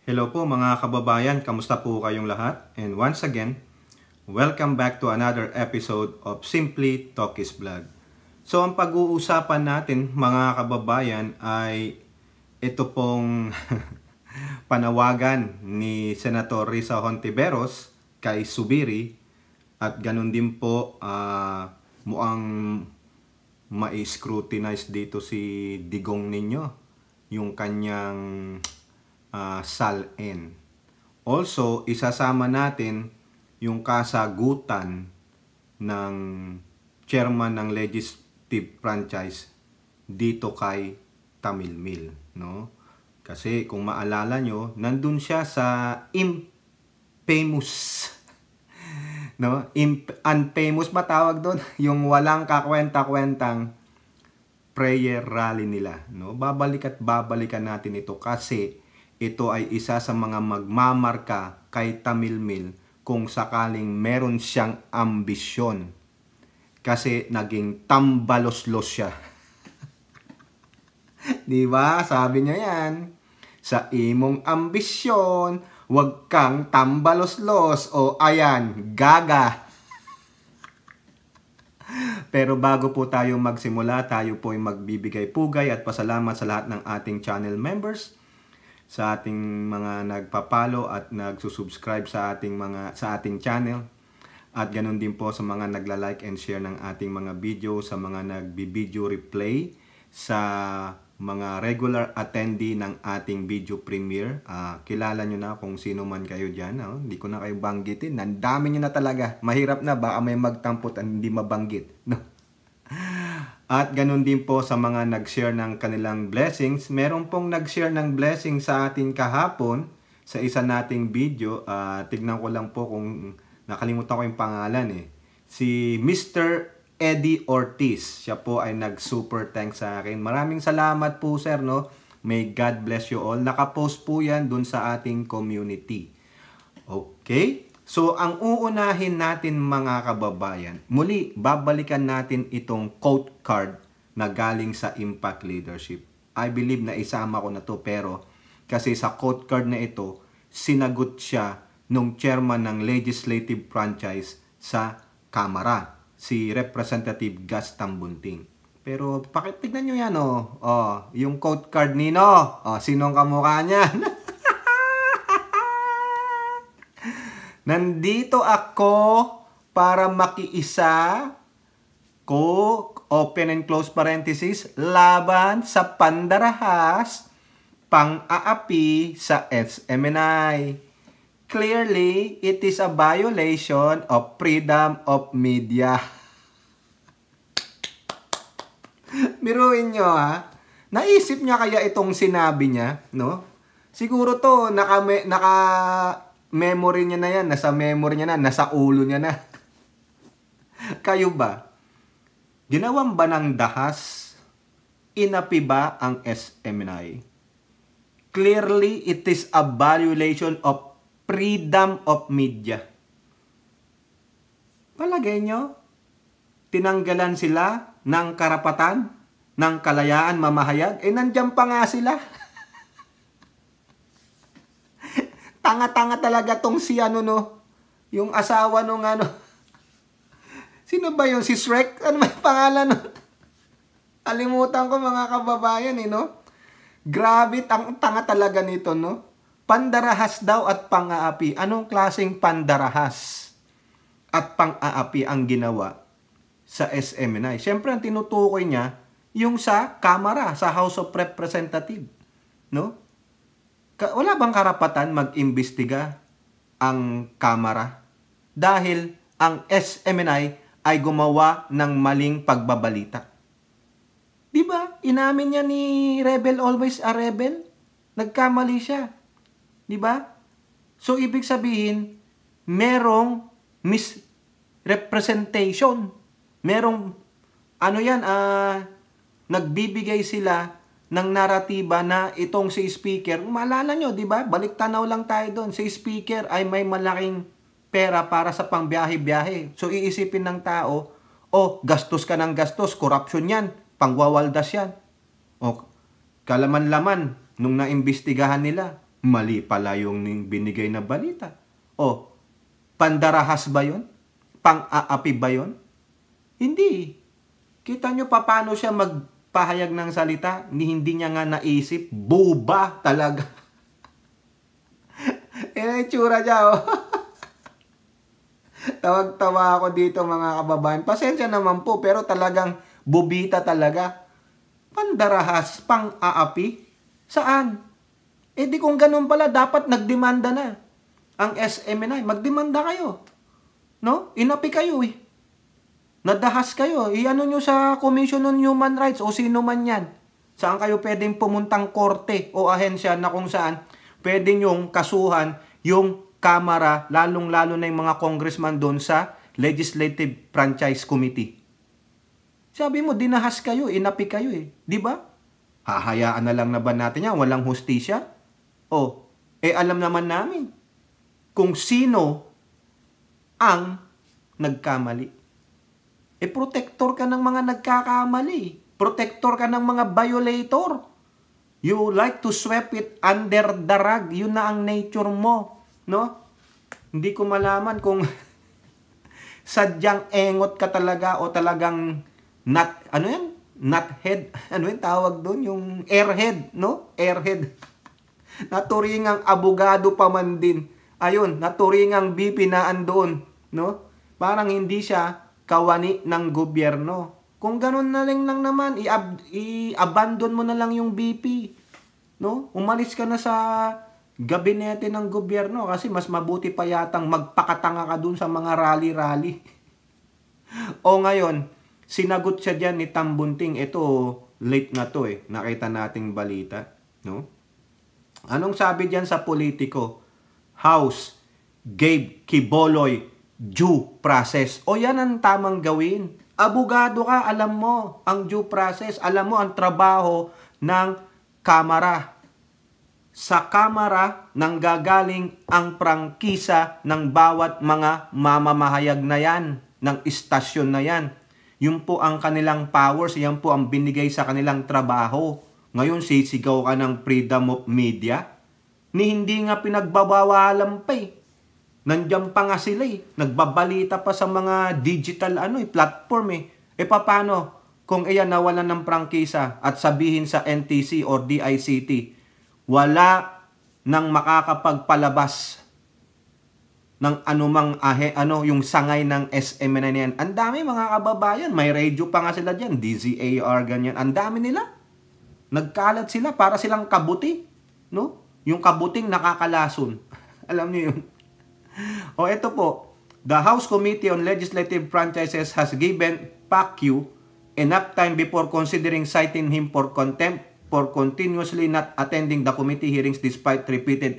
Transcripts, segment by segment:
Hello po mga kababayan, kamusta po kayong lahat? And once again, welcome back to another episode of Simply Talkies Vlog. So ang pag-uusapan natin mga kababayan ay ito pong panawagan ni Senator Risa Hontiveros kay Zubiri at ganun din po mukhang ma-scrutinize dito si Digong Ninyo, yung kanyang SALN. Also, isasama natin yung kasagutan ng chairman ng legislative franchise dito kay Tamilmil, no? Kasi kung maalala nyo, nandun siya sa infamous, no? Unfamous matawag doon, yung walang kakwenta-kwentang prayer rally nila, no? Babalikan natin ito kasi ito ay isa sa mga magmamarka kay Tamilmil kung sakaling meron siyang ambisyon. Kasi naging tambaloslos siya. Diba? Sabi niya yan. Sa imong ambisyon, wag kang tambaloslos. O ayan, gaga. Pero bago po tayo magsimula, tayo po ay magbibigay pugay at pasalamat sa lahat ng ating channel members, sa ating mga nagpapalo at nagsusubscribe sa ating channel, at ganun din po sa mga nagla-like and share ng ating mga video, sa mga nagbi-video replay, sa mga regular attendee ng ating video premiere. Kilala nyo na kung sino man kayo dyan, no? Hindi ko na kayo banggitin, ang dami nyo na talaga, mahirap na, baka may magtampot at hindi mabanggit, no? At ganun din po sa mga nag-share ng kanilang blessings. Meron pong nag-share ng blessing sa atin kahapon sa isa nating video. Tignan ko lang po kung nakalimutan ko yung pangalan eh. Si Mr. Eddie Ortiz. Siya po ay nag-super thanks sa akin. Maraming salamat po sir, no? May God bless you all. Nakapost po yan dun sa ating community. Okay? So, ang uunahin natin mga kababayan, muli, babalikan natin itong quote card na galing sa Impact Leadership. I believe na isama ko na to, pero kasi sa quote card na ito, sinagot siya nung chairman ng legislative franchise sa Kamara, si Representative Gus Tambunting. Pero pakitignan nyo yan, oh. Oh, yung quote card nino. Oh, sinong kamukha niyan? Nandito ako para makiisa ko, open and close parenthesis, laban sa pandarahas, pang-aapi sa SMNI. Clearly, it is a violation of freedom of media. Biruin nyo ha. Naisip niya kaya itong sinabi niya, no? Siguro to, memory niya na yan, nasa memory niya na, nasa ulo niya na. Kayo ba? Ginawan ba ng dahas? Inapi ba ang SMNI? Clearly, it is a violation of freedom of media. Palagay nyo, tinanggalan sila ng karapatan, ng kalayaan mamahayag, nandyan pa nga sila. Tanga-tanga talaga tong si ano, no? Yung asawa nung ano. Sino ba yun? Si Shrek? Ano ba yung pangalan, no? Alimutan ko mga kababayan, eh, no? Grabe, tanga talaga nito, no? Pandarahas daw at pang-aapi. Anong klaseng pandarahas at pang-aapi ang ginawa sa SMNI? Siyempre, ang tinutukoy niya, yung sa Kamara, sa House of Representatives, no? Wala bang karapatan mag-imbestiga ang Kamara dahil ang SMNI ay gumawa ng maling pagbabalita? Diba? Inamin niya ni Rebel Always a Rebel. Nagkamali siya. Diba? So, ibig sabihin, merong misrepresentation. Merong, nagbibigay sila ng naratiba na itong si speaker, maalala nyo, di ba? Balik tanaw lang tayo doon. Si speaker ay may malaking pera para sa pangbiyahe-biyahe. So, iisipin ng tao, gastos ka ng gastos, corruption yan, pangwawaldas yan. O, kalaman-laman, nung naimbestigahan nila, Mali pala yung binigay na balita. O, pandarahas ba yun? Pang-aapi ba yun? Hindi. Kita nyo pa paano siya magpahayag ng salita? Hindi niya nga naisip. Buba talaga. Yan ang itsura niya, oh. Tawag-tawa ako dito, mga kababayan. Pasensya naman po, pero talagang bubita talaga. Pandarahas, pang-aapi? Saan? Eh di kung ganun pala, dapat nagdemanda na ang SMNI. Magdemanda kayo. No? Inapi kayo eh. Nadahas kayo. Iano nyo sa Commission on Human Rights o sino man yan. Saan kayo pwedeng pumuntang korte o ahensya na kung saan pwedeng yung kasuhan yung Kamara, lalong-lalo na yung mga congressman doon sa Legislative Franchise Committee. Sabi mo, dinahas kayo, inapi kayo eh. Di ba? Hahayaan na lang na ba natin yan? Walang hustisya? O, alam naman namin kung sino ang nagkamali. Protector ka ng mga nagkakamali. Protector ka ng mga violator. You like to sweep it under the rug. Yun na ang nature mo. No? Hindi ko malaman kung sadyang engot ka talaga o talagang nuthead. Ano yung tawag doon? Yung airhead, no? Airhead. Naturingang abogado pa man din. Ayun, naturingang BP na andoon, no? Parang hindi siya kawani ng gobyerno. Kung ganun na lang naman, i-abandon mo na lang yung BP, no? Umalis ka na sa gabinete ng gobyerno kasi mas mabuti pa yatang magpakatanga ka dun sa mga rally-rally. O ngayon, sinagot siya dyan ni Tambunting. Ito, late na to eh. Nakita nating balita, no? Anong sabi dyan sa politiko? House gave Quiboloy due process. O yan ang tamang gawin. Abogado ka, alam mo ang due process. Alam mo ang trabaho ng Kamara. Sa Kamara nanggagaling ang prangkisa ng bawat mga mamamahayag na yan, ng istasyon na yan. Yun po ang kanilang powers, yan po ang binigay sa kanilang trabaho. Ngayon, sisigaw ka ng freedom of media? Ni hindi nga pinagbabawalan pa eh. Nandiyan pa nga sila eh. Nagbabalita pa sa mga digital platform eh. Paano kung iyan nawalan ng prangkisa at sabihin sa NTC or DICT, wala nang makakapagpalabas ng anumang yung sangay ng SMNI na yan. Ang dami mga kababayan. May radio pa nga sila dyan. DZAR, ganyan. Ang dami nila. Nagkalat sila para silang kabuti, no? Yung kabuting nakakalason. Alam niyo yun. O ito po, the House Committee on Legislative Franchises has given Pacquiao enough time before considering citing him for contempt for continuously not attending the committee hearings despite repeated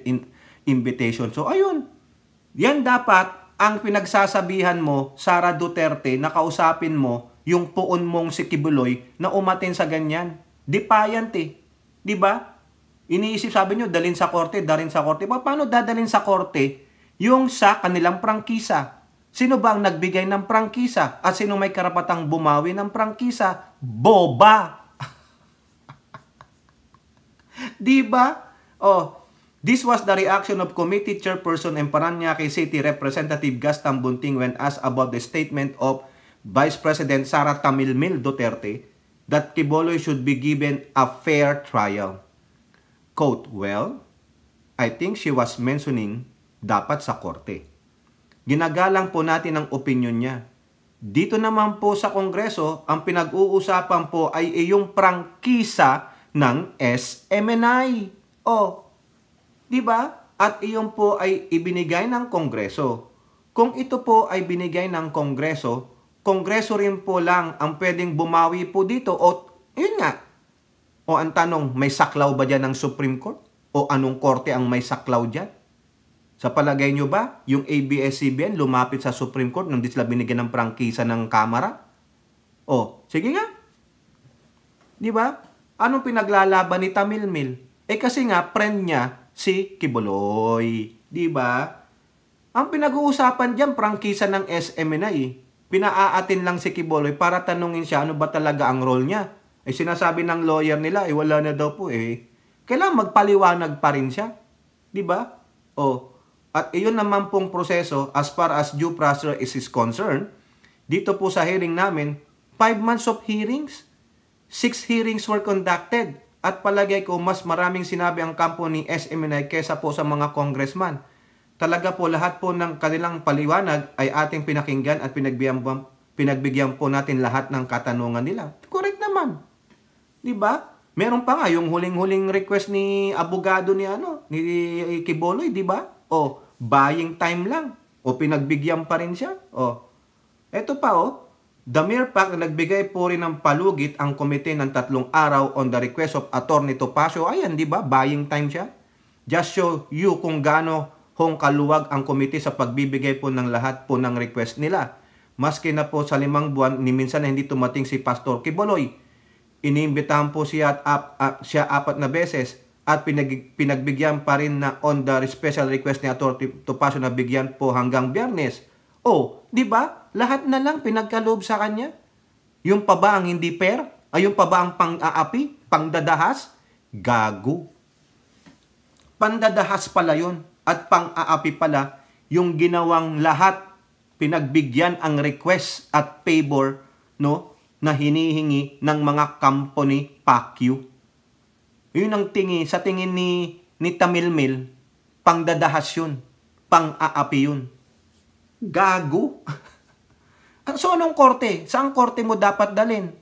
invitation. So ayun, yan dapat ang pinagsasabihan mo, Sara Duterte, na kausapin mo yung puon mong si Quiboloy na umatin sa ganyan. Defiant eh. Di ba? Iniisip, sabi nyo, dalhin sa korte, dalhin sa korte. Paano dadalhin sa korte yung sa kanilang prangkisa? Sino ba ang nagbigay ng prangkisa? At sino may karapatang bumawi ng prangkisa? Boba! Di ba? Oh, this was the reaction of Committee Chairperson and Parañaque City Representative Gus Tambunting when asked about the statement of Vice President Sara Tamilmil Duterte that Quiboloy should be given a fair trial. Quote, well, I think she was mentioning dapat sa korte. Ginagalang po natin ang opinion niya. Dito naman po sa Kongreso, ang pinag-uusapan po ay iyong prangkisa ng SMNI. O, di ba? At iyon po ay ibinigay ng Kongreso. Kung ito po ay binigay ng Kongreso, Kongreso rin po lang ang pwedeng bumawi po dito. O, yun nga. O ang tanong, may saklaw ba dyan ng Supreme Court? O anong korte ang may saklaw dyan? Sa palagay nyo ba, yung ABS-CBN lumapit sa Supreme Court nung di sila binigyan ng prangkisa ng Kamara? O, sige nga. Di ba? Anong pinaglalaban ni Tamilmil? Kasi nga, friend niya si Quiboloy. Di ba? Ang pinag-uusapan dyan, prangkisa ng SMNI. Pinaaatin lang si Quiboloy para tanungin siya ano ba talaga ang role niya. Sinasabi ng lawyer nila, wala na daw po eh. Kailangan magpaliwanag pa rin siya. Di ba? At iyon naman pong proseso, as far as due process is concerned, dito po sa hearing namin, 5 months of hearings, 6 hearings were conducted, at palagay ko mas maraming sinabi ang kampo ni SMNI kesa po sa mga congressman. Talaga po lahat po ng kanilang paliwanag ay ating pinakinggan at pinagbigyan po natin lahat ng katanungan nila. Correct naman. Di ba? Meron pa nga yung huling-huling request ni abogado ni Quiboloy, di ba? Buying time lang. Pinagbigyan pa rin siya. Eto pa the mere fact na nagbigay po rin ng palugit ang komite ng 3 araw on the request of Attorney Topacio, ayan, di ba? Buying time siya. Just show you kung gaano kaluwag ang komite sa pagbibigay po ng lahat po ng request nila. Maski na po sa 5 buwan, ni minsan na hindi tumating si Pastor Quiboloy. Iniimbitahan po siya 4 na beses at pinagbigyan pa rin na on the special request ni Atty. Topacio na bigyan po hanggang Biyernes. Di ba? Lahat na lang pinagkaloob sa kanya. Yung pa ba ang hindi fair? Yung pa ba ang pang-aapi? Pangdadahas? Gago. Pandadahas pala yun. At pang-aapi pala yung ginawang lahat. Pinagbigyan ang request at favor, na hinihingi ng mga company Pacquiao. Yun ang sa tingin ni Tamilmil, pangdadahas yun. Pang-aapi yun. Gago. So anong korte? Saan korte mo dapat dalhin?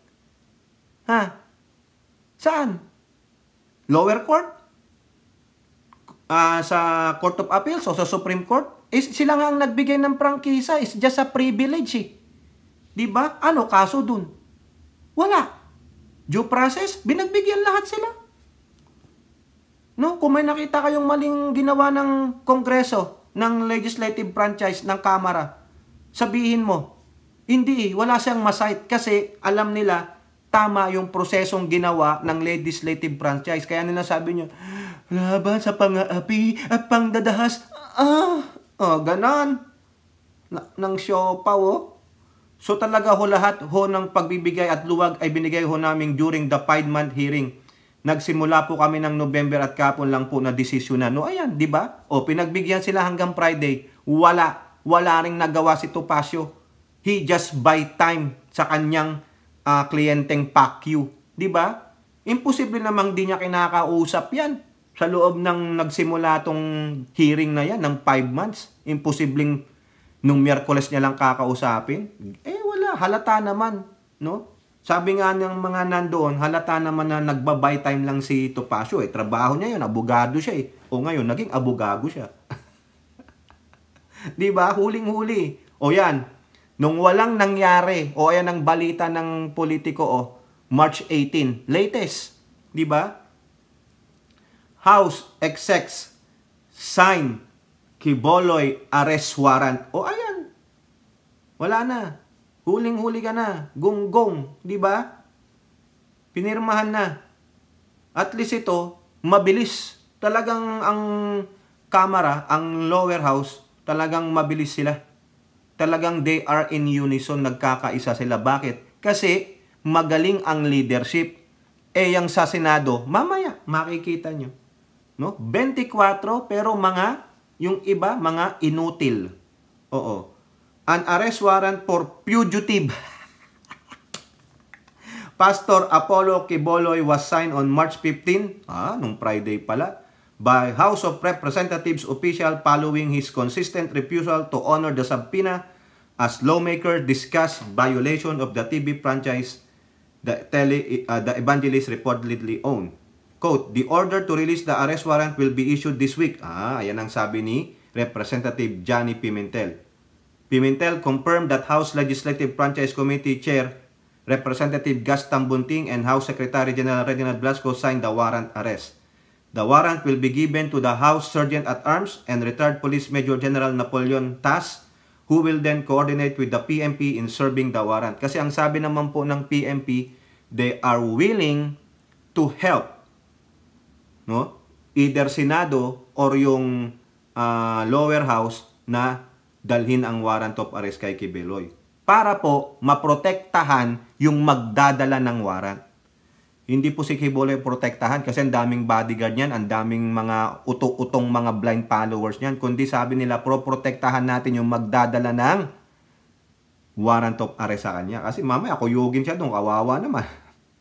Saan? Lower court? Sa Court of Appeals o sa Supreme Court? Sila nga ang nagbigay ng prangkisa. It's just a privilege. Diba? Ano kaso dun? Wala. Due process, binagbigyan lahat sila. Kung may nakita kayong maling ginawa ng Kongreso, ng legislative franchise, ng Kamara, sabihin mo, hindi, wala siyang masite kasi alam nila tama yung prosesong ginawa ng legislative franchise. Kaya nila sabi nyo, laban sa pang-aapi at pangdadahas. Ganon. Nang siopaw, So talaga lahat ng pagbibigay at luwag ay binigay namin during the 5-month hearing. Nagsimula po kami ng November at kapon lang po na desisyonan. Ayan, di ba? Pinagbigyan sila hanggang Friday. Wala ring nagawa si Topacio. He just buy time sa kanyang kliyenteng Pacquiao. Di ba? Imposible namang di niya kinakausap yan. Sa loob ng nagsimula tong hearing na yan, ng 5 months. Imposibleng nung Miyerkules niya lang kakausapin. Wala. Halata naman. Sabi nga ng mga nandoon, halata naman na nagbabay time lang si Topacio. Trabaho niya yun. Abogado siya . Ngayon, naging abogado siya. Di ba? Huling-huli. Yan. Nung walang nangyari, ayan ang balita ng politiko, March 18. Latest. Di ba? House execs sign Quiboloy arrest warrant. Ayan. Wala na. Huling-huli ka na. Gonggong. Di ba? Pinirmahan na. At least ito, mabilis. Talagang ang Kamara, ang lower house, talagang mabilis sila. Talagang they are in unison, nagkakaisa sila. Bakit? Kasi magaling ang leadership. Yung sa Senado, mamaya, makikita nyo. 24, pero yung iba, mga inutil. An arrest warrant for fugitive. Pastor Apollo Quiboloy was signed on March 15, nung Friday pala, by House of Representatives official following his consistent refusal to honor the subpoena as lawmaker discussed violation of the TV franchise the evangelist reportedly owned. Quote, the order to release the arrest warrant will be issued this week. Ayan ang sabi ni Representative Johnny Pimentel. Pimentel confirmed that House Legislative Franchise Committee Chair Representative Gus Tambunting and House Secretary General Reginald Blasco signed the warrant arrest. The warrant will be given to the House Sergeant-at-Arms and retired Police Major General Napoleon Tas, who will then coordinate with the PMP in serving the warrant. Kasi ang sabi naman po ng PMP, they are willing to help, either Senado or yung lower house na dalhin ang warrant of arrest kay Quiboloy para po maprotektahan yung magdadala ng warrant. Hindi po si Kibuloy protektahan kasi ang daming bodyguard niyan, ang daming mga utong mga blind followers niyan. Kundi sabi nila, protektahan natin yung magdadala ng warrant of arrest sa kanya. Kasi mamaya kuyugin siya doon, kawawa naman.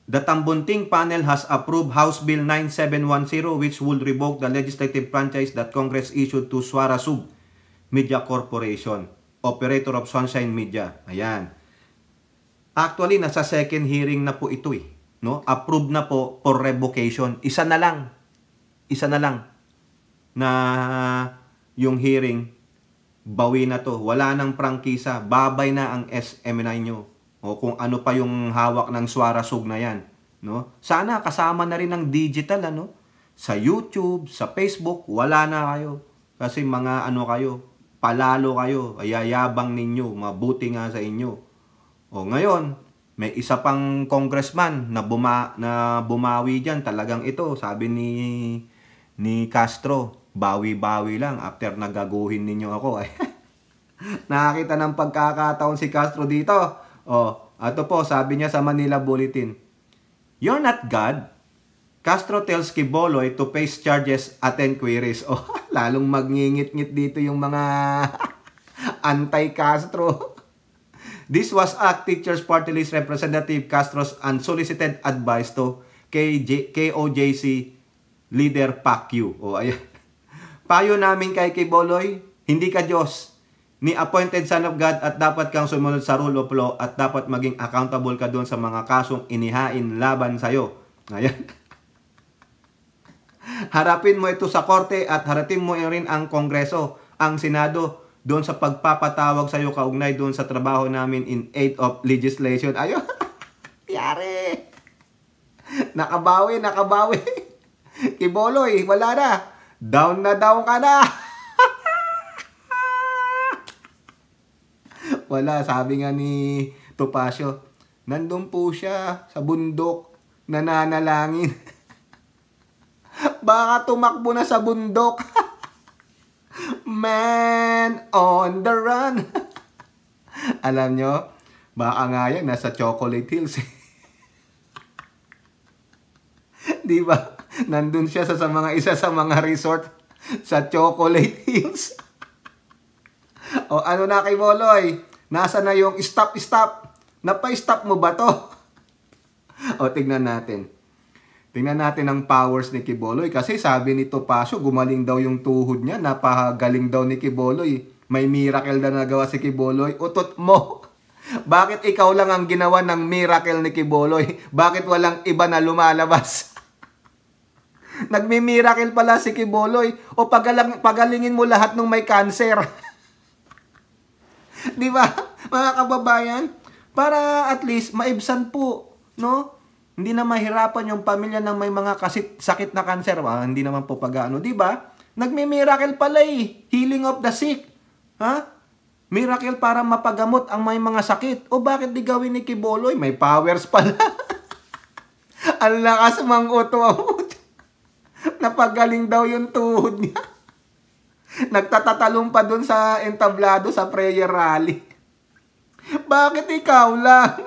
The Tambunting panel has approved House Bill 9710 which would revoke the legislative franchise that Congress issued to Suarasug Media Corporation, operator of Sunshine Media. Ayan. Actually, nasa second hearing na po ito eh. No? Approved na po for revocation. Isa na lang na yung hearing, bawi na to. Wala nang prangkisa. Babay na ang SMNI nyo. O kung ano pa yung hawak ng Suarasug na yan. No? Sana kasama na rin ng digital. Ano? Sa YouTube, sa Facebook, wala na kayo. Kasi mga ano kayo, palalo kayo. Ayayabang ninyo. Mabuti nga sa inyo. O ngayon, may isa pang congressman na bumawi diyan, talagang ito, sabi ni Castro, bawi-bawi lang after nagaguhin ninyo ako. Nakakita ng pagkakataon si Castro dito. Ato po, sabi niya sa Manila Bulletin, "You're not God. Castro tells Quiboloy to face charges, attend queries." Lalong magngingit-ngit dito yung mga anti-Castro. This was ACT Teachers Party List Representative Castro's unsolicited advice to KOJC leader Pacquiao. Ayan. Payo namin kay Quiboloy, hindi ka Diyos, ni appointed son of God at dapat kang sumunod sa rule of law at dapat maging accountable ka doon sa mga kasong inihain laban sa'yo. Ayan. Harapin mo ito sa korte at harapin mo rin ang Kongreso, ang Senado, doon sa pagpapatawag sa iyo kaugnay doon sa trabaho namin in aid of legislation. Ayun. Yari. Nakabawi. Quiboloy, wala na. Down ka na. Wala, sabi nga ni Topacio, nandun po siya sa bundok, nananalangin. Baka tumakbo na sa bundok. Man on the run. Alam nyo, baka nga yan, nasa Chocolate Hills. Di ba? Nandun siya sa mga isa sa mga resort sa Chocolate Hills. O ano na kay Boloy? Nasa na yung stop? Napa-stop mo ba to? O tignan natin. Tingnan natin ang powers ni Quiboloy. Kasi sabi ni Topacio, gumaling daw yung tuhod niya. Napagaling daw ni Quiboloy. May miracle na nagawa si Quiboloy. Utot mo! Bakit ikaw lang ang ginawa ng miracle ni Quiboloy? Bakit walang iba na lumalabas? Nagmi-miracle pala si Quiboloy. O pagalingin mo lahat ng may cancer. Di ba, mga kababayan? Para at least maibsan po, no? Hindi na mahirapan yung pamilya ng may mga sakit na cancer. Hindi naman po pag-ano, di ba? Nagmi-miracle pala eh. Healing of the sick. Ha? Miracle para mapagamot ang may mga sakit. O bakit di gawin ni Quiboloy? May powers pala. Ang lakas mang uto. Napagaling daw yung tuhod niya. Nagtatatalong pa dun sa entablado sa prayer rally. Bakit ikaw lang?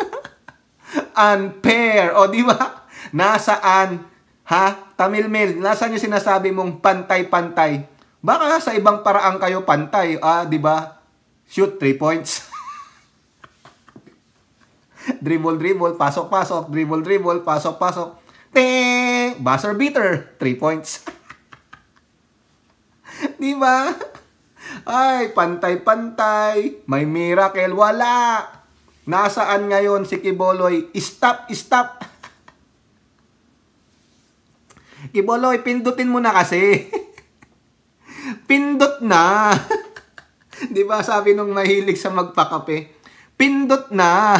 Unfair. O di ba? Nasaan? Ha? Tamilmil, nasaan yung sinasabi mong pantay-pantay? Baka sa ibang paraan kayo pantay. Di ba? Shoot 3 points. Dribble, pasok-pasok. Dribble, pasok-pasok. Ting! Buzzer beater. 3 points. Di ba? Ay, pantay-pantay. May miracle. Wala. Nasaan ngayon si Quiboloy? Stop! Quiboloy, pindutin mo na kasi. Pindot na. Di ba sabi nung mahilig sa magpakape? Pindot na.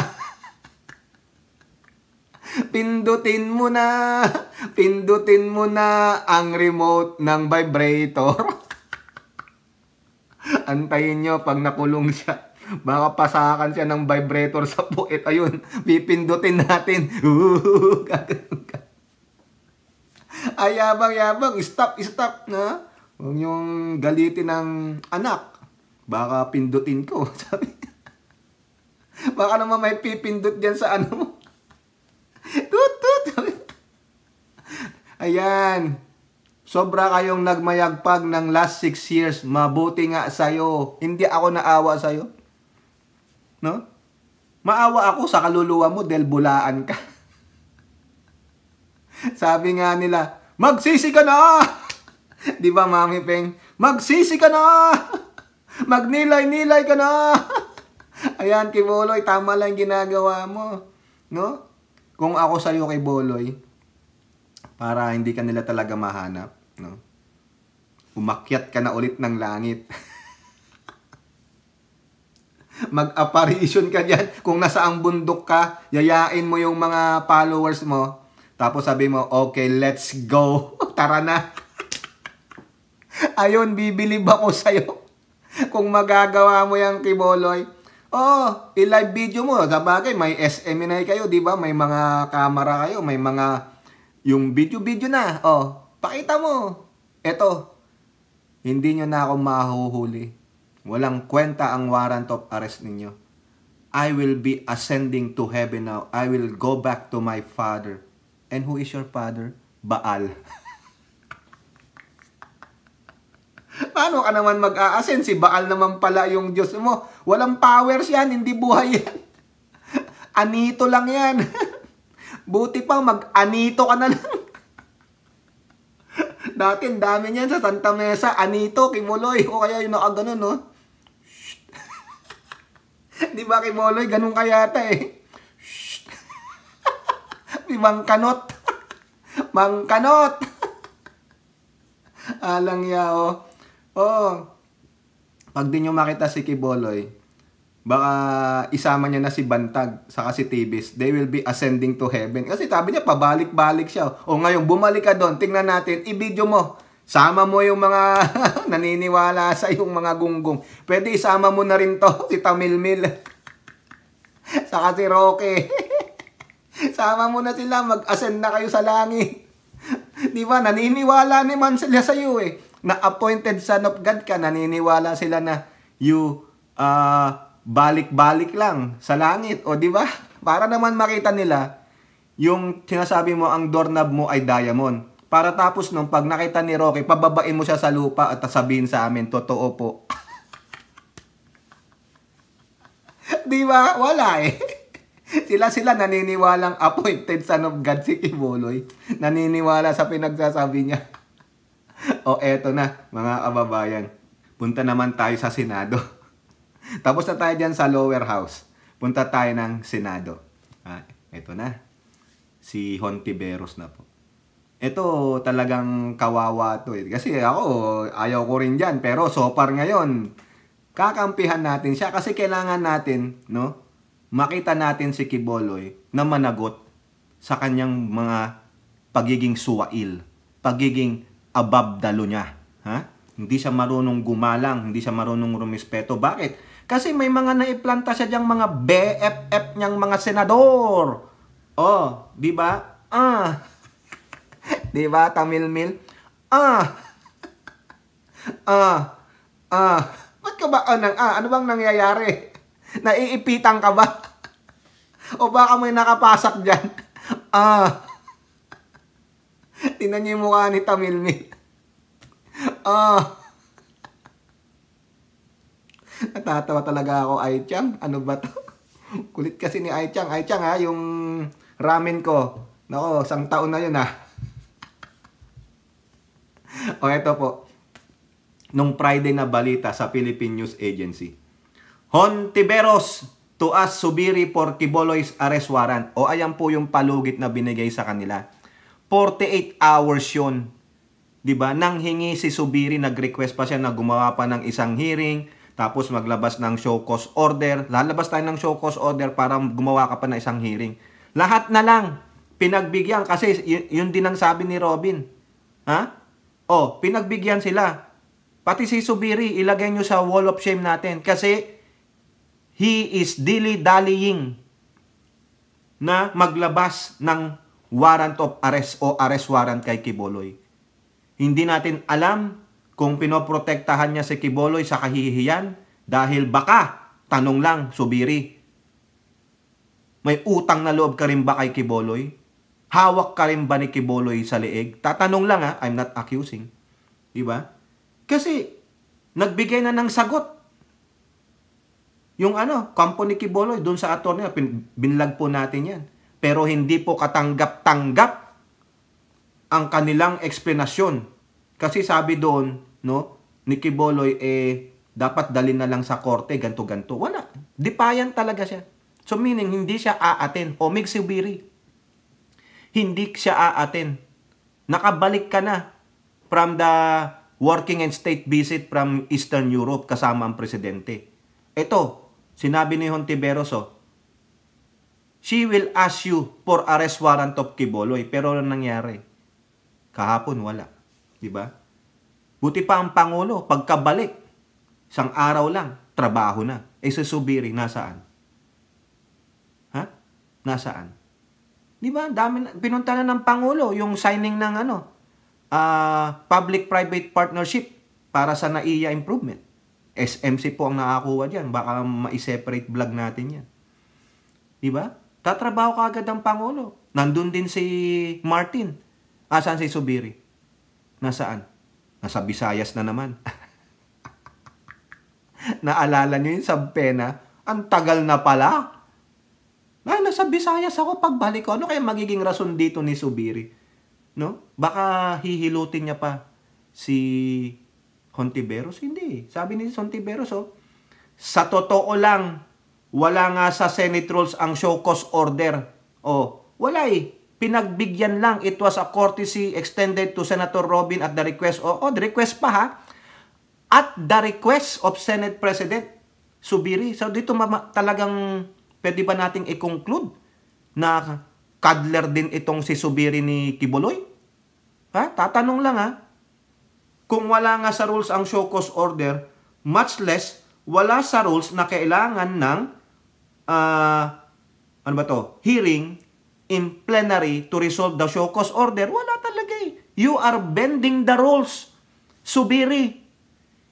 Pindutin mo na ang remote ng vibrator. Antayin nyo pag nakulong siya. Baka pasakan siya ng vibrator sa puwet. Ayun, pipindutin natin. Ay, yabang. Stop. Na? Huwag niyong galitin ng anak. Baka pindutin ko. Sabi. Baka naman may pipindut dyan sa ano mo. Tut. Ayan. Sobra kayong nagmayagpag ng last 6 years. Mabuti nga sa'yo. Hindi ako naawa sa'yo. No? Maawa ako sa kaluluwa mo dahil bulaan ka. Sabi nga nila, magsisi ka na! Di ba, Mami Peng? Magsisi ka na! Magnilay-nilay ka na! Ayan, kay Boloy, tama lang ginagawa mo. No? Kung ako sa'yo kay Boloy, para hindi ka nila talaga mahanap, no? Umakyat ka na ulit ng langit. Mag-apparition ka dyan. Kung nasaang bundok ka, yayain mo yung mga followers mo. Tapos sabi mo, okay, let's go. Tara na. Ayun, bibilib ako sa'yo. Kung magagawa mo yung kay Boloy, i-live video mo. Sabagay, may SMNI kayo, di ba? May mga camera kayo, may mga yung video na. Pakita mo. Eto, hindi nyo na ako mahuhuli. Walang kwenta ang warrant of arrest ninyo. I will be ascending to heaven now. I will go back to my father. And who is your father? Baal. Paano ka naman mag-a-ascend? Si Baal naman pala yung Diyos mo. Walang powers yan, hindi buhay yan. Anito lang yan. Buti pa, mag-anito ka na lang. Dati, dami niyan sa Santa Mesa. Anito, Kibuloy. O kaya yung nakaganon, no? Di ba, Kibuloy? Ganun kayata eh. Di Mangkanot. Mangkanot. Alang yao. Pag di nyo makita si Kibuloy, baka isama niya na si Bantag saka si Tibis. They will be ascending to heaven. Kasi sabi niya, pabalik-balik siya. Ngayon, bumalik ka doon. Tingnan natin, i-video mo. Sama mo yung mga naniniwala sa yung mga gunggong. Pwede isama mo na rin to, si Tamilmil. Saka si Roque. Sama mo na sila, mag-ascend na kayo sa langit. Di ba? Naniniwala naman sila sa iyo eh. Na appointed son of God ka, naniniwala sila na you balik-balik lang sa langit. O di ba? Para naman makita nila yung sinasabi mo ang doorknob mo ay diamond. Para tapos nung pag nakita ni Rocky, pababain mo siya sa lupa at sabihin sa amin, totoo po. Di ba? Wala eh. Sila naniniwalang appointed son of God si Kibuloy. Naniniwala sa pinagsasabi niya. Eto na, mga kababayan. Punta naman tayo sa Senado. Tapos na tayo dyan sa lower house. Punta tayo ng Senado. Eto na. Si Hontiveros na po. Ito talagang kawawa to eh. Kasi ako, ayaw ko rin dyan. Pero so far ngayon, kakampihan natin siya. Kasi kailangan natin, no, makita natin si Kibuloy na managot sa kanyang mga pagiging suwail. Pagiging above the law niya. Hindi siya marunong gumalang, hindi siya marunong rumispeto. Bakit? Kasi may mga naiplanta siya diyang mga BFF niyang mga senador. Di ba? Di ba, Tamilmil? Ba't ka ba ano bang nangyayari? Naiipitan ka ba? O baka may nakapasak dyan? Tingnan niyo yung mukha ni Tamilmil. Natatawa talaga ako, Aichang. Ano ba to? Kulit kasi ni Aichang. Aichang yung ramen ko. Nako, 1 taon na yun eto po. Nung Friday na balita sa Philippine News Agency. Hontiveros to ask Subiri for Kibuloy's arrest warrant. Ayan po yung palugit na binigay sa kanila. 48 hours yun. Diba? Nang hingi si Subiri, nag-request pa siya na gumawa pa ng isang hearing, tapos maglabas ng show cause order. Lalabas tayo ng show cause order para gumawa ka pa ng isang hearing. Lahat na lang pinagbigyan kasi yun din ang sabi ni Robin. Pinagbigyan sila. Pati si Subiri, ilagay nyo sa wall of shame natin kasi he is dilly-dallying na maglabas ng warrant of arrest o arrest warrant kay Kibuloy. Hindi natin alam kung pinoprotektahan niya si Kibuloy sa kahihiyan dahil baka, tanong lang, Subiri, may utang na loob ka rin ba kay Kibuloy? Hawak ka rin ba ni Quiboloy sa leeg? Tatanong lang ha, I'm not accusing. Di ba? Kasi, nagbigay na ng sagot. Yung kampo ni Quiboloy, dun sa attorney, binlag po natin yan. Pero hindi po katanggap-tanggap ang kanilang eksplanasyon. Kasi sabi doon, ni Quiboloy, dapat dalhin na lang sa korte, ganto-ganto. Wala. Defiant talaga siya. So meaning, hindi siya aaten. O Mig Zubiri, hindi siya aaten. Nakabalik ka na from the working and state visit from Eastern Europe kasama ang presidente. Ito, sinabi ni Hontiveros, she will ask you for arrest warrant of Quiboloy. Pero ano nangyari? Kahapon wala. Diba? Buti pa ang Pangulo, pagkabalik, isang araw lang, trabaho na. Si Zubiri, nasaan? Ha? Nasaan? Diba? Pinunta na ng Pangulo yung signing ng public-private partnership para sa NAIA improvement. SMC po ang nakakuha dyan. Baka ma-separate vlog natin yan. Diba? Tatrabaho ka agad ang Pangulo. Nandun din si Martin. Saan si Zubiri? Nasaan? Nasa Visayas na naman. Naalala nyo yun sa pena? Ang tagal na pala. Nasa Visayas ako pagbalik ko. Ano kaya magiging rason dito ni Zubiri? No? Baka hihilutin niya pa si Hontiveros? Hindi. Sabi ni Hontiveros, sa totoo lang, wala nga sa Senate rules ang show cause order. Wala Pinagbigyan lang. It was a courtesy extended to Senator Robin at the request, the request pa ha? At the request of Senate President Zubiri. So dito talagang pwede ba nating i-conclude na cuddler din itong si Zubiri ni Quiboloy? Ha? Tatanong lang ha? Kung wala nga sa rules ang show cause order, much less wala sa rules na kailangan ng hearing in plenary to resolve the show cause order. Wala talaga You are bending the rules. Zubiri,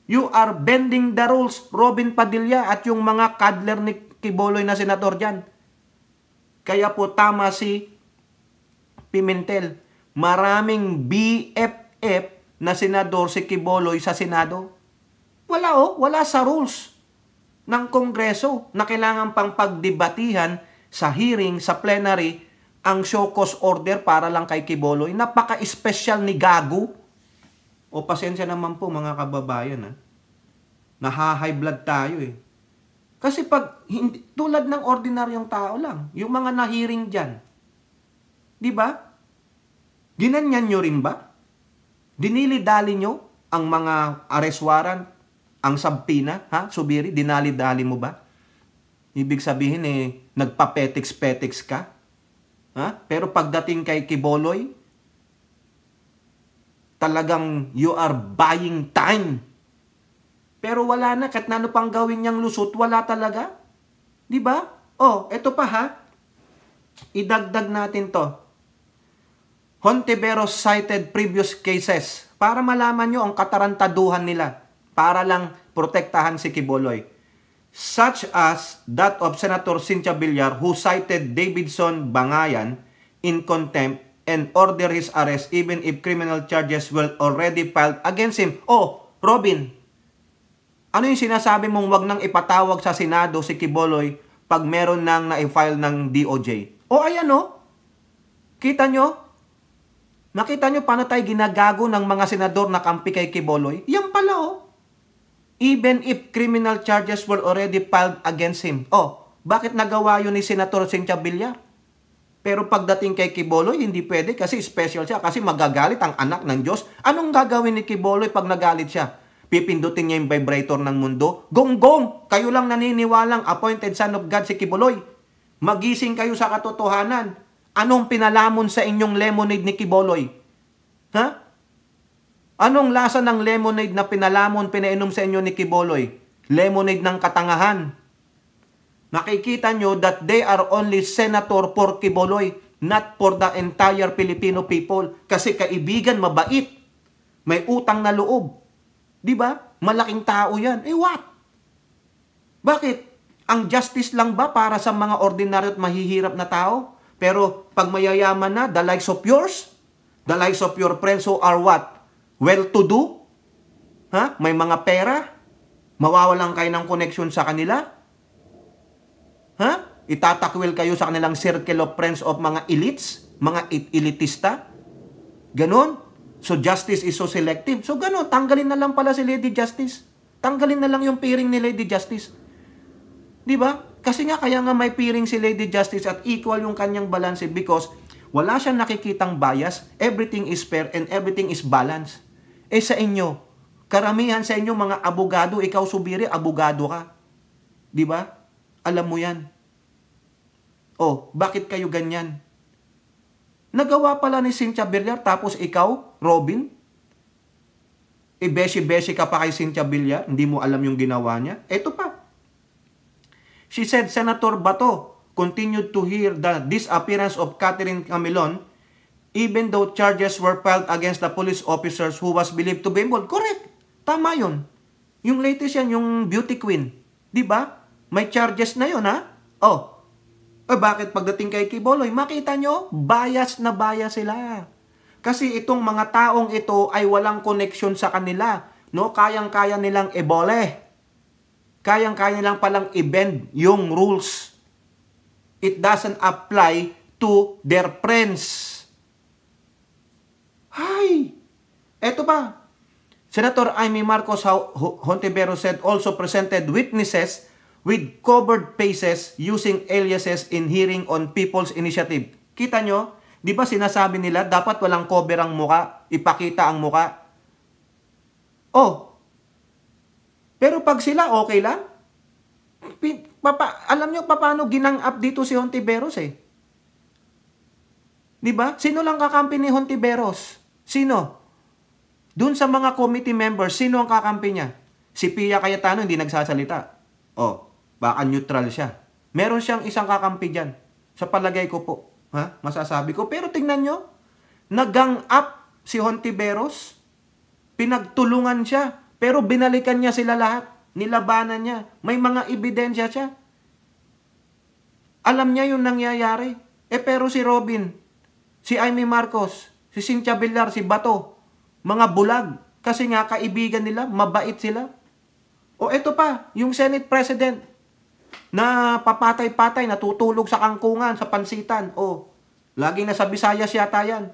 you are bending the rules. Robin Padilla at yung mga cuddler ni Quiboloy na senador dyan. Kaya po tama si Pimentel. Maraming BFF na senador si Quiboloy sa Senado. Wala sa rules ng Kongreso na kailangan pang pagdebatihan sa hearing, sa plenary, ang show cause order para lang kay Quiboloy. Napaka-special ni Gago. Pasensya naman po mga kababayan. Naha-high blood tayo Kasi tulad ng ordinaryong tao lang, yung mga na-hearing dyan, di ba? Ginanyan nyo rin ba? Dinili-dali nyo ang mga arrest warrant, ang subpoena, Zubiri, dinali-dali mo ba? Ibig sabihin nagpa-petiks-petiks ka? Pero pagdating kay Quiboloy, talagang you are buying time. Pero wala na, kahit na pang gawin niyang lusot, wala talaga. Di ba? Eto pa idagdag natin to. Hontiveros cited previous cases para malaman nyo ang katarantaduhan nila para lang protektahan si Quiboloy. Such as that of Senator Cynthia Villar who cited Davidson Bangayan in contempt and order his arrest even if criminal charges were already filed against him. Robin, ano yung sinasabi mong wag nang ipatawag sa Senado si Quiboloy pag meron nang na-file ng DOJ? Ayan Kita nyo? Nakita nyo paano tayo ginagago ng mga senador na kampi kay Quiboloy? Yan pala Even if criminal charges were already filed against him. Bakit nagawa yun ni Senator Cynthia Villar? Pero pagdating kay Quiboloy, hindi pwede kasi special siya. Kasi magagalit ang anak ng Diyos. Anong gagawin ni Quiboloy pag nagalit siya? Pipindutin niya yung vibrator ng mundo? Gonggong! Kayo lang naniniwalang appointed son of God si Quiboloy. Magising kayo sa katotohanan. Anong pinalamon sa inyong lemonade ni Quiboloy? Anong lasa ng lemonade na pinalamon, pinainom sa inyo ni Quiboloy? Lemonade ng katangahan. Nakikita nyo that they are only senator for Quiboloy, not for the entire Filipino people. Kasi kaibigan, mabait. May utang na loob. Di ba? Malaking tao yan. What? Bakit? Ang justice lang ba para sa mga ordinaryo at mahihirap na tao? Pero pag mayayaman na, the likes of yours, the likes of your friends who are what? Well-to-do? Ha? May mga pera? Mawawalan kayo ng connection sa kanila? Ha? Itatakwil kayo sa kanilang circle of friends of mga elites? Mga elitista? Ganon? So justice is so selective. So ganon, tanggalin na lang pala si Lady Justice. Tanggalin na lang yung piring ni Lady Justice. Di ba? Kasi nga kaya nga may piring si Lady Justice at equal yung kanyang balance because wala siyang nakikitang bias, everything is fair and everything is balanced. Eh sa inyo, karamihan sa inyo mga abogado, ikaw Subiri, abogado ka. Di ba? Alam mo yan. Oh, bakit kayo ganyan? Nagawa pala ni Cynthia Villar tapos ikaw, Robin? Beshi-beshi ka pa kay Cynthia Villar, hindi mo alam yung ginawa niya. Eto pa. She said, Senator Bato continued to hear the disappearance of Catherine Camilon even though charges were filed against the police officers who was believed to be involved. Correct. Tama yun. Yung latest yan, yung beauty queen. Di ba? May charges na yun, ha? Oh. Bakit pagdating kay Quiboloy, makita nyo, bias na bias sila. Kasi itong mga taong ito ay walang connection sa kanila. No? Kayang-kaya nilang ebole. Kayang-kaya nilang palang i-bend yung rules. It doesn't apply to their friends. Hay! Eto pa. Senator Amy Marcos Hontiveros said also presented witnesses with covered faces using aliases in hearing on People's Initiative. Kita nyo? Di ba sinasabi nila dapat walang cover ang muka, ipakita ang muka? Oh, pero pag sila okay lang, alam nyo paano ginang-up dito si Hontiveros eh? Di ba? Sino lang kakampi ni Hontiveros? Sino? Doon sa mga committee members, sino ang kakampi niya? Si Pia Cayetano hindi nagsasalita. Oh, baka neutral siya. Meron siyang isang kakampi dyan. Sa palagay ko po. Ha? Masasabi ko. Pero tingnan nyo, nag-gang up si Hontiveros. Pinagtulungan siya. Pero binalikan niya sila lahat. Nilabanan niya. May mga ebidensya siya. Alam niya yung nangyayari. Pero si Robin, si Amy Marcos, si Cynthia Villar, si Bato, mga bulag. Kasi nga kaibigan nila, mabait sila. O eto pa, yung Senate President na papatay-patay, natutulog sa kangkungan, sa pansitan. O, laging nasa Visayas yata yan.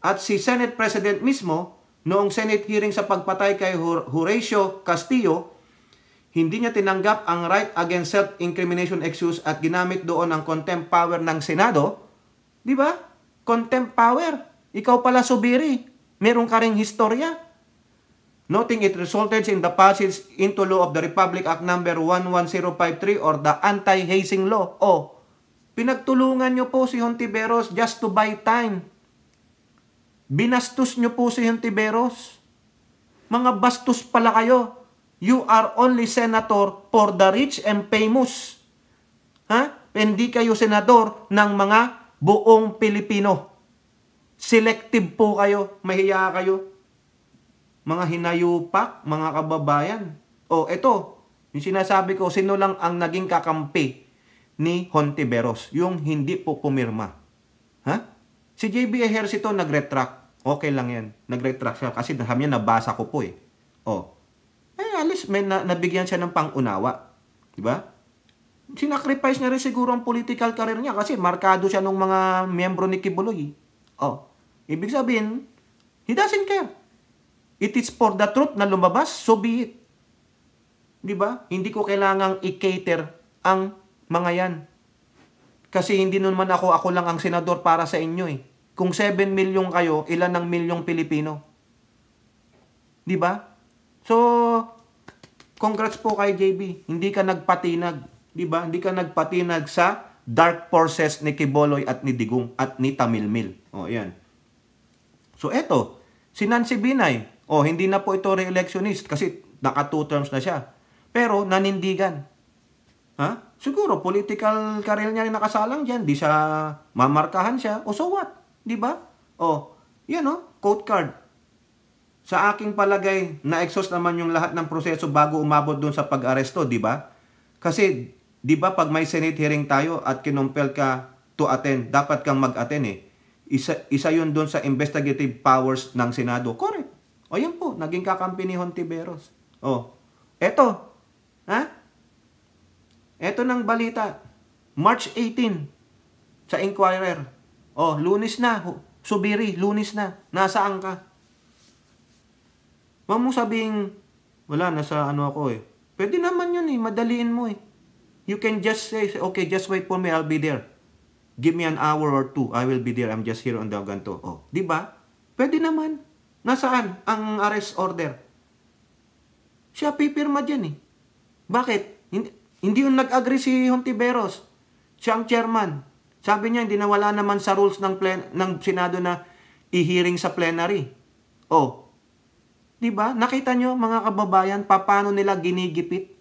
At si Senate President mismo, noong Senate hearing sa pagpatay kay Horacio Castillo, hindi niya tinanggap ang right against self-incrimination excuse at ginamit doon ang contempt power ng Senado. Di ba? Contempt power. Ikaw pala Subiri. Meron ka ring historya. Noting it resulted in the passage into law of the Republic Act number 11053 or the Anti-Hazing Law. O, pinagtulungan nyo po si Hontiveros just to buy time. Binastos nyo po si Hontiveros. Mga bastos pala kayo. You are only senator for the rich and famous. Ha? Hindi kayo senador ng mga buong Pilipino. Selective po kayo. Mahiya kayo. Mga hinayupak, mga kababayan. O, eto. Yung sinasabi ko, sino lang ang naging kakampi ni Hontiveros? Yung hindi po pumirma. Ha? Si JB Ejercito nag-retract. Okay lang yan. Nag-retract siya kasi sabi niya nabasa ko po eh. O. Alis, may nabigyan siya ng pangunawa. Diba? Sinacrifice niya rin siguro ang political career niya kasi markado siya ng mga miyembro ni Quiboloy. Oh, ibig sabihin, he doesn't care. It is for the truth na lumabas, so be it. Diba? Hindi ko kailangang i-cater ang mga yan. Kasi hindi naman ako lang ang senador para sa inyo eh. Kung 7 milyon kayo, ilan ang milyong Pilipino? Diba? So, congrats po kay JB. Hindi ka nagpatinag. Diba? Hindi ka nagpatinag sa dark forces ni Quiboloy at ni Digong at ni Tamilmil. O, yan. So, eto. Si Nancy Binay. O, hindi na po ito re-electionist kasi naka 2 terms na siya. Pero, nanindigan. Ha? Siguro, political career niya rin nakasalang dyan. Di siya mamarkahan siya. O, so what? Diba? O, yan o. Quote card. Sa aking palagay, na-exhaust naman yung lahat ng proseso bago umabot doon sa pag-aresto, di ba? Kasi, di ba, pag may Senate hearing tayo at kinumpel ka to attend. Dapat kang mag-attend eh. Isa yun doon sa investigative powers ng Senado. Correct. O yan po, naging kakampi ni Hontiveros. O, eto. Ha? Eto ng balita. March 18 sa Inquirer. O, Lunes na. Subiri, Lunes na. Nasaan ka? Huwag mo sabing, wala, nasa ano ako eh. Pwede naman yun eh, madaliin mo eh. You can just say, okay, just wait for me, I'll be there. Give me an hour or two, I will be there. I'm just here on the ganto. Oh, di ba? Pwede naman. Nasaan ang arrest order? Siya pipirma dyan eh. Bakit? Hindi yung nag-agree si Hontiveros. Siya ang chairman. Sabi niya, hindi nawala naman sa rules ng Senado na i-hearing sa plenary. Oh, di ba? Nakita nyo, mga kababayan, paano nila ginigipit?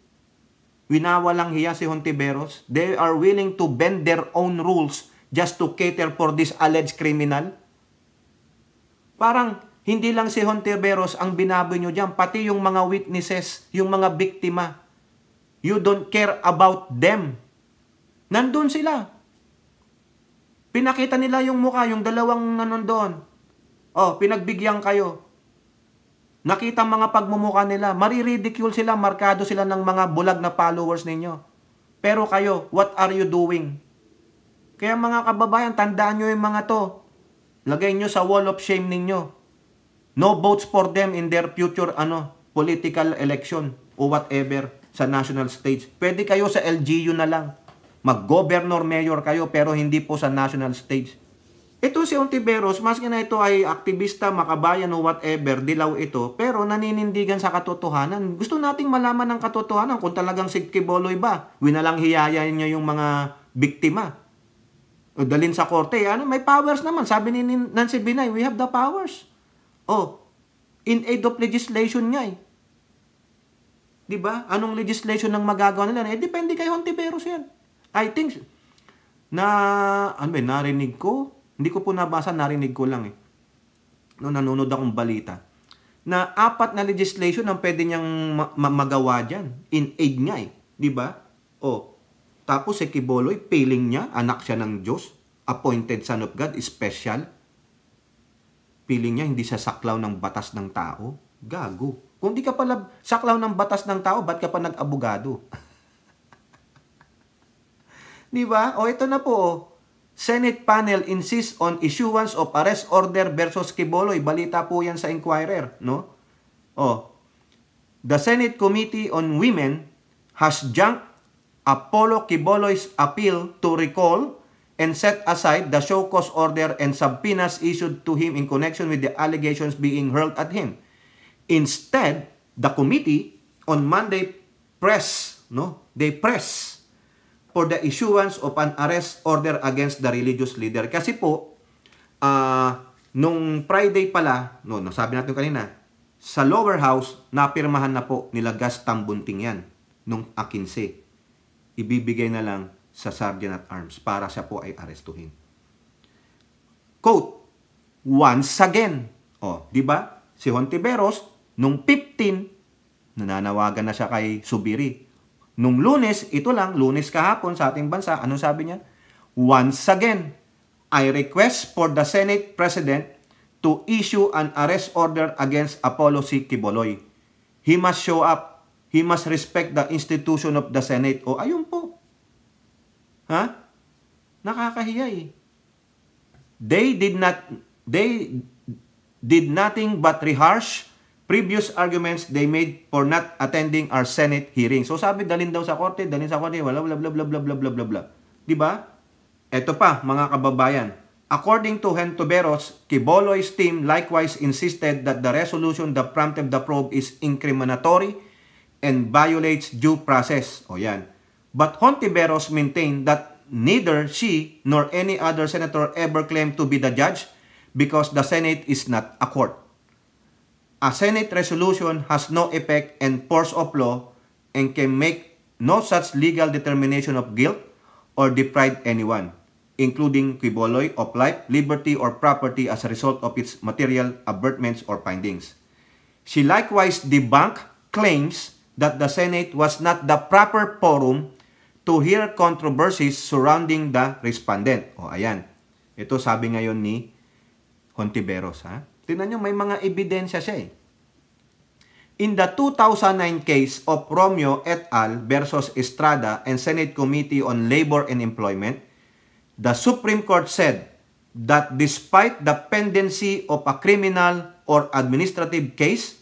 Winawalang hiya si Hontiveros. They are willing to bend their own rules just to cater for this alleged criminal. Parang hindi lang si Hontiveros ang binaboy nyo dyan, pati yung mga witnesses, yung mga biktima. You don't care about them. Nandun sila. Pinakita nila yung mukha, yung dalawang nanondoon. Oh, pinagbigyan kayo. Nakita mga pagmumukha nila, mariridicule sila, markado sila ng mga bulag na followers ninyo. Pero kayo, what are you doing? Kaya mga kababayan, tandaan nyo yung mga to. Lagay nyo sa wall of shame ninyo. No votes for them in their future political election o whatever sa national stage. Pwede kayo sa LGU na lang. Mag-governor, mayor kayo, pero hindi po sa national stage. Ito si Hontiveros, maski na ito ay aktivista, makabayan o whatever, dilaw ito, pero naninindigan sa katotohanan. Gusto nating malaman ng katotohanan kung talagang si Quiboloy ba. Winalang hiyayan niya yung mga biktima. O dalhin sa korte, may powers naman. Sabi ni Nancy Binay, we have the powers. Oh, in aid of legislation nga eh. Diba? Anong legislation ang magagawa nila? Depende kay Hontiveros yan. I think, narinig ko, hindi ko po nabasa, narinig ko lang eh. Nanonood akong balita. Na 4 na legislation ang pwede niyang magawa dyan. In aid nga eh. Diba? O, tapos si Quiboloy, piling niya, anak siya ng Diyos, appointed son of God, special. Piling niya, hindi siya saklaw ng batas ng tao. Gago. Kung di ka pala saklaw ng batas ng tao, ba't ka pa nag-abogado? Diba? O, ito na po, Senate panel insists on issuance of arrest order versus Quiboloy. Balita po yan sa Inquirer, no? Oh. The Senate Committee on Women has junked Apollo Quiboloy's appeal to recall and set aside the show cause order and subpoenas issued to him in connection with the allegations being hurled at him. Instead, the committee on Monday they press for the issuance of an arrest order against the religious leader. Kasi po, nung Friday pala, nasabi natin kanina, sa lower house, napirmahan na po nila Gas Tambunting yan, nung 15. Ibibigay na lang sa Sergeant at Arms para siya po ay arestuhin. Quote, once again, di ba? Si Hontiveros, nung 15, nananawagan na siya kay Subiri. Nung Lunes, ito lang, Lunes kahapon sa ating bansa, anong sabi niya? Once again, I request for the Senate President to issue an arrest order against Apollo C. Quiboloy. He must show up. He must respect the institution of the Senate. O, ayun po. Ha? Nakakahiya eh. They did nothing but rehash previous arguments they made for not attending our Senate hearing. So sabi, dalhin sa korte, wala, bla bla bla bla bla bla bla bla. Diba? Ito pa, mga kababayan. According to Hontiveros, Quiboloy's team likewise insisted that the resolution that prompted the probe is incriminatory and violates due process. O yan. But Hontiveros maintained that neither she nor any other senator ever claimed to be the judge because the Senate is not a court. A Senate resolution has no effect and force of law and can make no such legal determination of guilt or deprive anyone, including Quiboloy, of life, liberty, or property as a result of its material abertments or findings. She likewise debunked claims that the Senate was not the proper forum to hear controversies surrounding the respondent. O, ayan. Ito sabi ngayon ni Hontiveros, ha? Tingnan nyo, may mga ebidensya siya eh. In the 2009 case of Romeo et al. Versus Estrada and Senate Committee on Labor and Employment, the Supreme Court said that despite the pendency of a criminal or administrative case,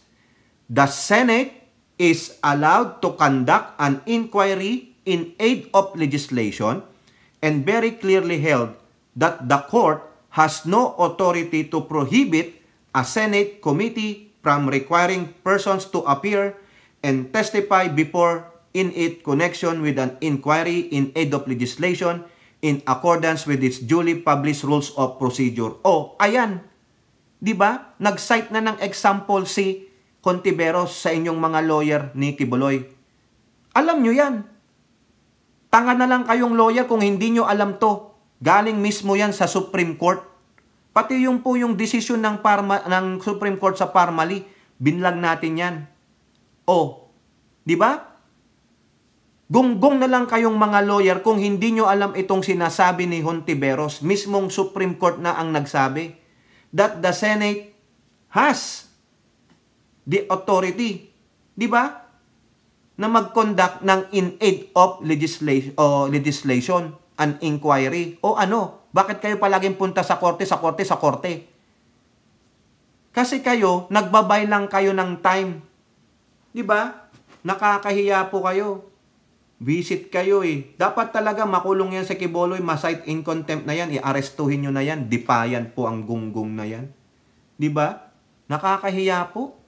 the Senate is allowed to conduct an inquiry in aid of legislation and very clearly held that the court has no authority to prohibit a Senate committee from requiring persons to appear and testify before in it connection with an inquiry in aid of legislation in accordance with its duly published rules of procedure. Oh, ayan. 'Di ba? Nag-cite na ng example si Hontiveros sa inyong mga lawyer ni Kibuloy. Alam nyo yan. Tanga na lang kayong lawyer kung hindi nyo alam to. Galing mismo yan sa Supreme Court. Pati yung po yung desisyon ng Supreme Court sa Parmali, binlag natin yan. O, di ba? Gunggong na lang kayong mga lawyer kung hindi nyo alam itong sinasabi ni Hontiveros. Mismong Supreme Court na ang nagsabi that the Senate has the authority, di ba? Na mag-conduct ng in aid of legislation, an inquiry. O ano? Bakit kayo palaging punta sa korte, sa korte, sa korte? Kasi kayo, nagbabay lang kayo ng time. Di ba? Nakakahiya po kayo. Visit kayo eh. Dapat talaga makulong yan sa Quiboloy, ma-cite in contempt na yan, i-arestuhin nyo na yan, defiant po ang gunggong na yan. Di ba? Nakakahiya po.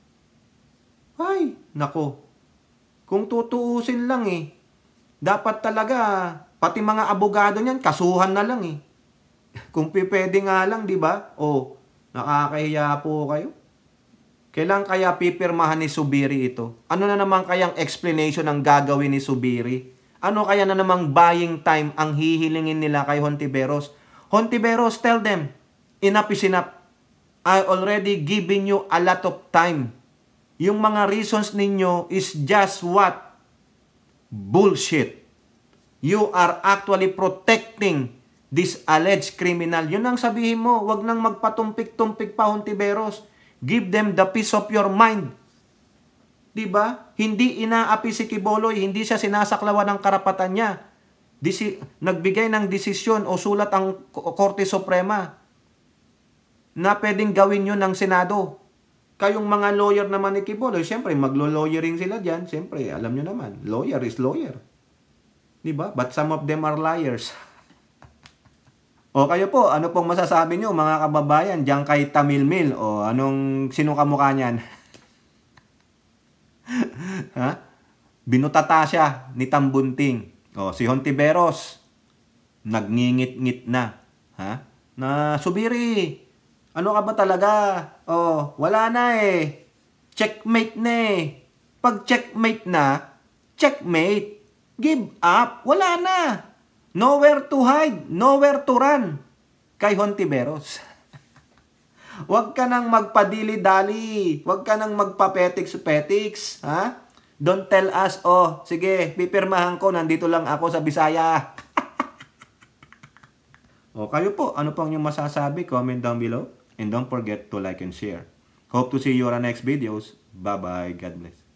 Ay, nako. Kung tutuusin lang eh, dapat talaga, pati mga abogado niyan, kasuhan na lang eh. Kung pwede nga lang, di ba? O, nakakahiya po kayo. Kailan kaya pipirmahan ni Zubiri ito? Ano na naman kayang explanation ang gagawin ni Zubiri? Ano kaya na namang buying time ang hihilingin nila kay Hontiveros? Hontiveros, tell them, enough is enough. I already given you a lot of time. Yung mga reasons ninyo is just what? Bullshit. You are actually protecting this alleged criminal. Yun ang sabihin mo. Huwag nang magpatumpik-tumpik pa, Hontiveros. Give them the peace of your mind. Diba? Hindi inaapi si Quiboloy. Hindi siya sinasaklawan ng karapatan niya. Nagbigay ng desisyon o sulat ang Korte Suprema na pwedeng gawin yun ng Senado. Kayong mga lawyer naman ni Quiboloy, siyempre maglo-lawyering sila dyan. Siyempre, alam nyo naman, lawyer is lawyer. Diba? But some of them are liars. O kayo po, ano pong masasabi nyo mga kababayan diyan kay Tamilmil? O sino kamukha niyan? Ha? Binutata siya ni Tambunting. O si Hontiveros, nagngingit-ngit na. Ha? Na Zubiri, ano ka ba talaga? O, wala na eh. Checkmate na eh. Pag checkmate na, checkmate. Give up. Wala na. Nowhere to hide, nowhere to run. Kay Hontiveros. Huwag ka nang magpadili-dali. Huwag ka nang magpapetiks-petiks. Ha? Don't tell us, oh, sige, pipirmahan ko, nandito lang ako sa Bisaya. O kayo po, ano pang yung masasabi? Comment down below. And don't forget to like and share. Hope to see you on our next videos. Bye-bye. God bless.